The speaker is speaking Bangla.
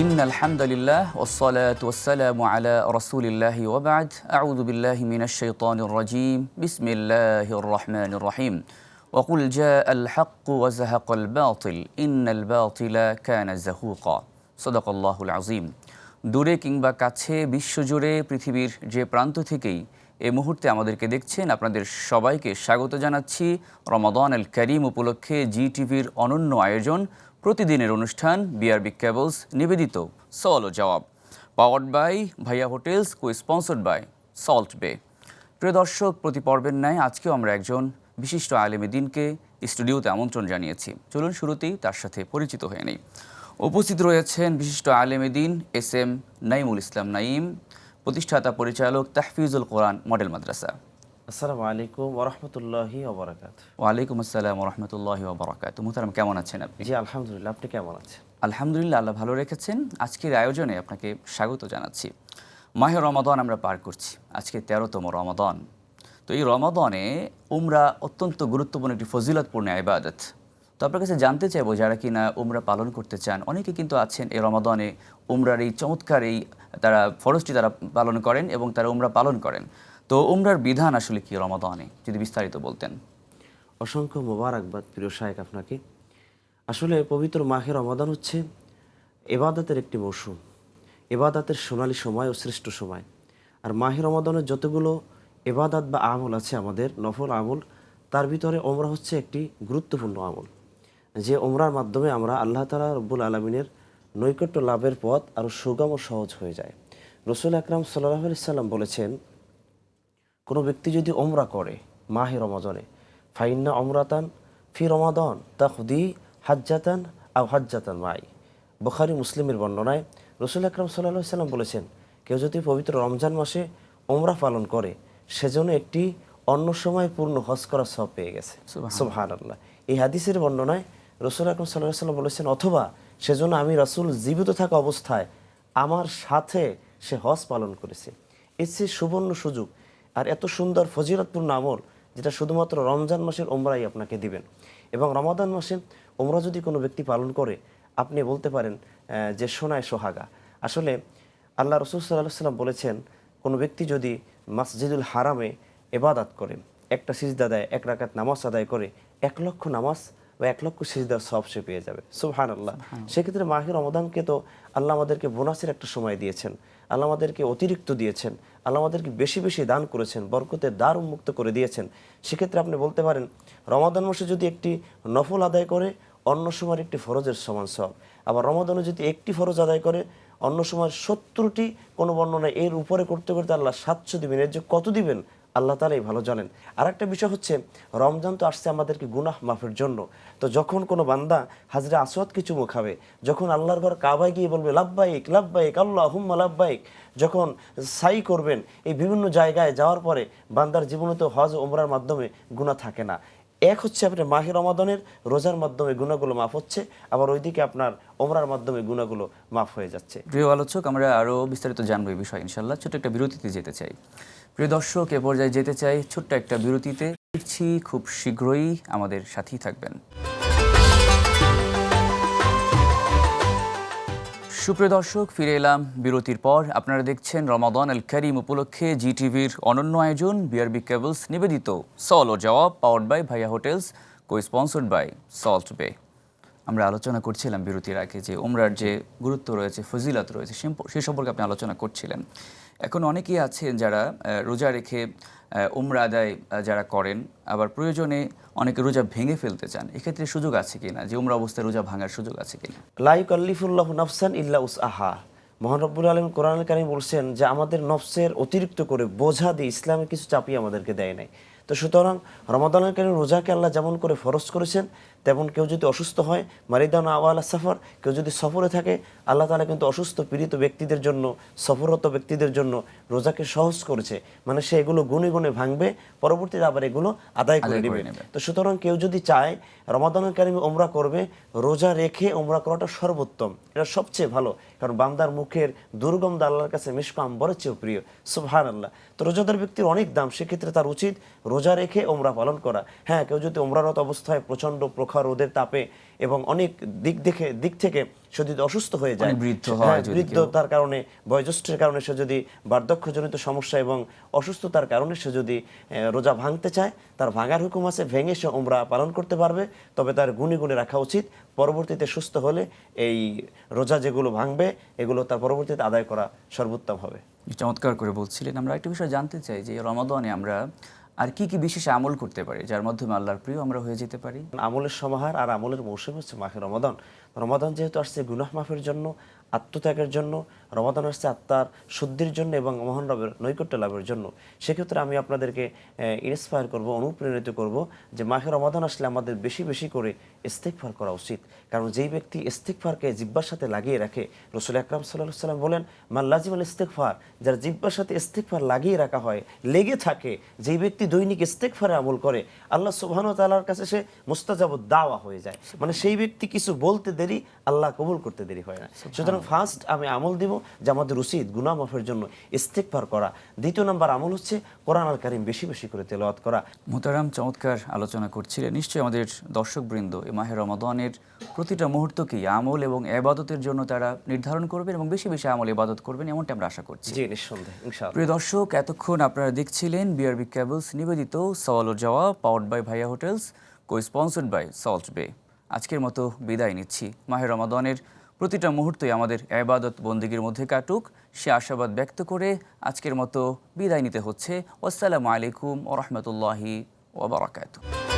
ইন্নাল হামদুলিল্লাহ ওয়াসসালাতু ওয়াসসালামু আলা রাসূলিল্লাহি ওয়া বা'দ আউযু বিল্লাহি মিনাশ শাইতানির রাজীম বিসমিল্লাহির রহমানির রহিম ওয়া কুল জাআল হাক্কু ওয়া যাহাকাল বাতিল ইন্নাল বাতিলা কানা যাহুকা সাদাকাল্লাহুল আযীম। দূরে কিংবা কাছে বিশ্বজুড়ে পৃথিবীর যে প্রান্ত থেকেই এই মুহূর্তে আমাদেরকে দেখছেন, আপনাদের সবাইকে স্বাগত জানাচ্ছি রমাদান আল কারীম উপলক্ষে জি টিভির অনন্য আয়োজন প্রতিদিনের অনুষ্ঠান বিআরবি কেবলস নিবেদিত সওয়াল ও জবাব, powered by Bhaiya Hotels, co sponsored by Salt Bay. প্রিয় দর্শক, প্রতি পর্বের ন্যায় আজকেও আমরা একজন বিশিষ্ট আলেমে দ্বীনকে স্টুডিওতে আমন্ত্রণ জানিয়েছি। চলুন শুরুতেই তার সাথে পরিচিত হয়ে নেই। উপস্থিত রয়েছেন বিশিষ্ট আলেমে দ্বীন এস এম নাঈমুল ইসলাম নাঈম, প্রতিষ্ঠাতা পরিচালক তাহফিজুল কোরআন মডেল মাদ্রাসা। আসসালামু আলাইকুম ওয়া রাহমাতুল্লাহি ওয়া বারাকাতুহু। ওয়ালাইকুম আসসালাম ওয়া রাহমাতুল্লাহি ওয়া বারাকাতুহু। মুহতারাম, কেমন আছেন আপনি? জি আলহামদুলিল্লাহ, আপনি কেমন আছেন? আলহামদুলিল্লাহ, আল্লাহ ভালো রেখেছেন। আজকের আয়োজনে আপনাকে স্বাগত জানাচ্ছি। মাহে রমাদান আমরা পার করছি, আজকে 13তম রমাদান। তো এই রমাদানে উমরা অত্যন্ত গুরুত্বপূর্ণ একটি ফজিলতপূর্ণ ইবাদত। তো আপনার কাছে জানতে চাইবো, যারা কিনা উমরা পালন করতে চান, অনেকে কিন্তু আছেন এই রমাদানে উমরার এই চমৎকার এই তারা ফরজটি তারা পালন করেন এবং তারা উমরা পালন করেন। তো উমরার বিধান আসলে কি রমাদানে, যদি বিস্তারিত বলতেন। অসংখ্য মোবারকবাদ প্রিয় শায়েখ আপনাকে। আসলে পবিত্র মাহে রমাদান হচ্ছে ইবাদতের একটি মৌসুম, ইবাদতের সোনালী সময় ও শ্রেষ্ঠ সময়। আর মাহে রমাদানের যতগুলো ইবাদত বা আমল আছে, আমাদের নফল আমল, তার ভিতরে ওমরা হচ্ছে একটি গুরুত্বপূর্ণ আমল, যে ওমরার মাধ্যমে আমরা আল্লাহ তাআলা রব্বুল আলামিনের নৈকট্য লাভের পথ আরও সুগম ও সহজ হয়ে যায়। রাসূল আকরাম সাল্লাল্লাহু আলাইহি সাল্লাম বলেছেন, কোনো ব্যক্তি যদি ওমরা করে মাহে রমাদানে, ফাইন্না ওমরাতান ফি রমাদান তাখদি হাজ্জাতান আও হাজ্জাতান মাই। বুখারী মুসলিমের বর্ণনায় রাসূল আকরাম সাল্লাল্লাহু আলাইহি সাল্লাম বলেছেন, কেউ যদি পবিত্র রমজান মাসে ওমরা পালন করে, সেজন্য একটি অন্য সময় পূর্ণ হজ করা সওয়াব পেয়ে গেছে। সুবহানাল্লাহ। এই হাদিসের বর্ণনায় রাসূল আকরাম সাল্লাল্লাহু আলাইহি সাল্লাম বলেছেন, অথবা সেজন্য আমি রাসূল জীবিত থাকা অবস্থায় আমার সাথে সে হজ পালন করেছে। এর চেয়ে সুবর্ণ সুযোগ আর এত সুন্দর ফজিলতপূর্ণ আমল, যেটা শুধুমাত্র রমজান মাসের ওমরাই আপনাকে দিবেন। এবং রমাদান মাসে ওমরা যদি কোনো ব্যক্তি পালন করে, আপনি বলতে পারেন যে সোনায় সোহাগা। আসলে আল্লাহ রাসূল সাল্লাল্লাহু আলাইহি সাল্লাম বলেছেন, কোনো ব্যক্তি যদি মসজিদুল হারামে ইবাদত করে, একটা সিজদা দেয়, এক রাকাত নামাজ আদায় করে, 1 লক্ষ নামাজ বা 1 লক্ষ সিজদার সওয়াব সে পেয়ে যাবে। সুবহানাল্লাহ। সেক্ষেত্রে মাহে রমাদানকে তো আল্লাহ আমাদেরকে বোনাসের একটা সময় দিয়েছেন, আল্লাহ আমাদেরকে অতিরিক্ত দিয়েছেন, আল্লাহ আমাদেরকে বেশি বেশি দান করেছেন, বরকতের দ্বার উন্মুক্ত করে দিয়েছেন। সেক্ষেত্রে আপনি বলতে পারেন, রমাদান মাসে যদি একটি নফল আদায় করে, অন্য সময়ের একটি ফরজের সমান সওয়াব। আবার রমাদানে যদি একটি ফরজ আদায় করে, অন্য সময় 70টি, কোনো বর্ণনায় এর উপরে করতে করতে আল্লাহ 700 দিবেন। এর যে কত দিবেন আল্লাহ তাআলাই ভালো জানেন। আর একটা বিষয় হচ্ছে, রমজান তো আসছে আমাদেরকে গুনাহ মাফের জন্য। তো যখন কোনো বান্দা হাজরে আসওয়াদকে চুমু খাবে, যখন আল্লাহর ঘর কাবায় গিয়ে বলবে লাব্বাইক লাব্বাইক আল্লাহুম্মা লাব্বাইক, যখন সাই করবেন, এই বিভিন্ন জায়গায় যাওয়ার পরে বান্দার জীবনে তো হজ ওমরার মাধ্যমে গুনাহ থাকে না। এক হচ্ছে আপনার মাহে রমাদানের রোজার মাধ্যমে গুনাহগুলো মাফ হচ্ছে, আবার ওইদিকে আপনার ওমরার মাধ্যমে গুনাহগুলো মাফ হয়ে যাচ্ছে। প্রিয় আলোচক, আমরা আরও বিস্তারিত জানবো এই বিষয় ইনশাল্লাহ। ছোট্ট একটা বিরতিতে যেতে চাই। প্রিয় দর্শক, এ পর্যায়ে যেতে চাই ছোট্ট একটা বিরতিতে। দেখছি খুব শীঘ্রই, আমাদের সাথেই থাকবেন। সুপ্রিয় দর্শক, ফিরে এলাম বিরতির পর। আপনারা দেখছেন রমাদান আল কারীম উপলক্ষে জি টিভির অনন্য আয়োজন বিআরবি কেবলস নিবেদিত সওয়াল ও জবাব, powered by Bhaiya Hotels, co sponsored by Salt Bay. আমরা আলোচনা করছিলাম বিরতির আগে যে উমরার যে গুরুত্ব রয়েছে, ফজিলত রয়েছে, সে সম্পর্কে আপনি আলোচনা করছিলেন। এখন অনেকেই আছেন যারা রোজা রেখে উমরা আদায় যারা করেন, আবার প্রয়োজনে অনেকে রোজা ভেঙে ফেলতে চান। এক্ষেত্রে সুযোগ আছে কিনা, যে উমরা অবস্থায় রোজা ভাঙার সুযোগ আছে কিনা? লা ইউকাল্লিফুল্লাহু নাফসান ইল্লা উসআহা। মহান রব্বুল আলামিন কোরআনুল কারীমে বলছেন যে আমাদের নফসের অতিরিক্ত করে বোঝা দিয়ে ইসলামে কিছু চাপিয়ে আমাদেরকে দেয় নাই। তো সুতরাং রমাদানের কারণে রোজাকে আল্লাহ যেমন করে ফরজ করেছেন, তেমন কেউ যদি অসুস্থ হয়, মারিদান আওয়ালা সাফার, কেউ যদি সফরে থাকে, আল্লাহ তাআলা কিন্তু অসুস্থ পীড়িত ব্যক্তিদের জন্য, সফররত ব্যক্তিদের জন্য রোজাকে সহজ করেছে। মানে সে এগুলো গুনে গুনে ভাঙবে, পরবর্তীতে আবার এগুলো আদায় করে নেবে। তো সুতরাং কেউ যদি চায় রমাদানের কারীমে ওমরা করবে, রোজা রেখে ওমরা করাটা সর্বোত্তম, এটা সবচেয়ে ভালো। কারণ বান্দার মুখের দুর্গন্ধ আল্লাহর কাছে মিশক আম্বরের চেয়েও প্রিয়। সুবহানাল্লাহ। তো রোজাদার ব্যক্তির অনেক দাম, সেক্ষেত্রে তার উচিত রোজা রেখে ওমরা পালন করা। হ্যাঁ, কেউ যদি ওমরারত অবস্থায় প্রচণ্ড প্রখর খর রোদের তাপে এবং অনেক দিক থেকে সে যদি অসুস্থ হয়ে যায়, অনেক বৃদ্ধ হয় যদি কেউ। বৃদ্ধতার কারণে, বয়োজ্যেষ্ঠের কারণে সে যদি বার্ধক্যজনিত সমস্যা এবং অসুস্থতার কারণে সে যদি রোজা ভাঙতে চায়, তার ভাঙার হুকুম আছে, ভেঙে সে উমরা পালন করতে পারবে। তবে তার গুণে গুণে রাখা উচিত, পরবর্তীতে সুস্থ হলে এই রোজা যেগুলো ভাঙবে এগুলো তার পরবর্তীতে আদায় করা সর্বোত্তম হবে। চমৎকার করে বলছিলেন। আমরা একটা বিষয় জানতে চাই যে রমাদানে আমরা আর কি কি বিশেষ আমল করতে পারি যার মাধ্যমে আল্লাহর প্রিয় আমরা হয়ে যেতে পারি? আমলের সমাহার আর আমলের মৌসুম হচ্ছে মাহে রমাদান। রমাদান যেহেতু আসছে গুনাহ মাফের জন্য, আত্মত্যাগের জন্য, রমাদান আসছে আত্মার শুদ্ধির জন্য এবং মহান রবের নৈকট্য লাভের জন্য, সেক্ষেত্রে আমি আপনাদেরকে ইন্সপায়ার করব, অনুপ্রেরিত করব যে মাহে রমাদান আসলে আমাদের বেশি বেশি করে ইস্তিগফার করা উচিত। কারণ যেই ব্যক্তি ইস্তিগফারকে জিহ্বার সাথে লাগিয়ে রাখে, রাসূল আকরাম সাল্লাল্লাহু আলাইহি ওয়াসাল্লাম বলেন, মান লাজিমাল ইস্তিগফার, যার জিহ্বার সাথে ইস্তিগফার লাগিয়ে রাখা হয়, লেগে থাকে, যেই ব্যক্তি দৈনিক ইস্তিগফারে আমল করে, আল্লাহ সুবহানাহু ওয়া তাআলার কাছে সে মুস্তাজাবুদ দাওয়া হয়ে যায়। মানে সেই ব্যক্তি কিছু বলতে দেরি, আল্লাহ কবুল করতে দেরি হয় না। সুতরাং ফার্স্ট আমি আমল দিব যে আমাদের উচিত গুনাহ মাফের জন্য ইস্তিগফার করা। দ্বিতীয় নাম্বার আমল হচ্ছে কোরআন আল কারীম বেশি বেশি করে তেলাওয়াত করা। মোহতারাম, চমৎকার আলোচনা করছিলেন। নিশ্চয়ই আমাদের দর্শকবৃন্দ এই মাহে রমাদানের প্রতিটা মুহূর্তকেই আমল এবং ইবাদতের জন্য তারা নির্ধারণ করবেন এবং বেশি বেশি আমল ইবাদত করবেন, এমনটা আমরা আশা করছি। জি, নিঃসন্দেহে, ইনশাআল্লাহ। প্রিয় দর্শক, এতক্ষণ আপনারা দেখছিলেন বিআরবি কেবলস নিবেদিত সওয়াল ও জবাব, powered by Bhaiya Hotels, co sponsored by Salt Bay. আজকের মতো বিদায় নিচ্ছি। মাহে রমাদানের প্রতিটা মুহূর্তই আমাদের ইবাদত বন্দেগীর মধ্যে কাটুক, সে আশাবাদ ব্যক্ত করে আজকের মতো বিদায় নিতে হচ্ছে। আসসালামু আলাইকুম ওয়া রাহমাতুল্লাহি ওয়া বারাকাতুহু।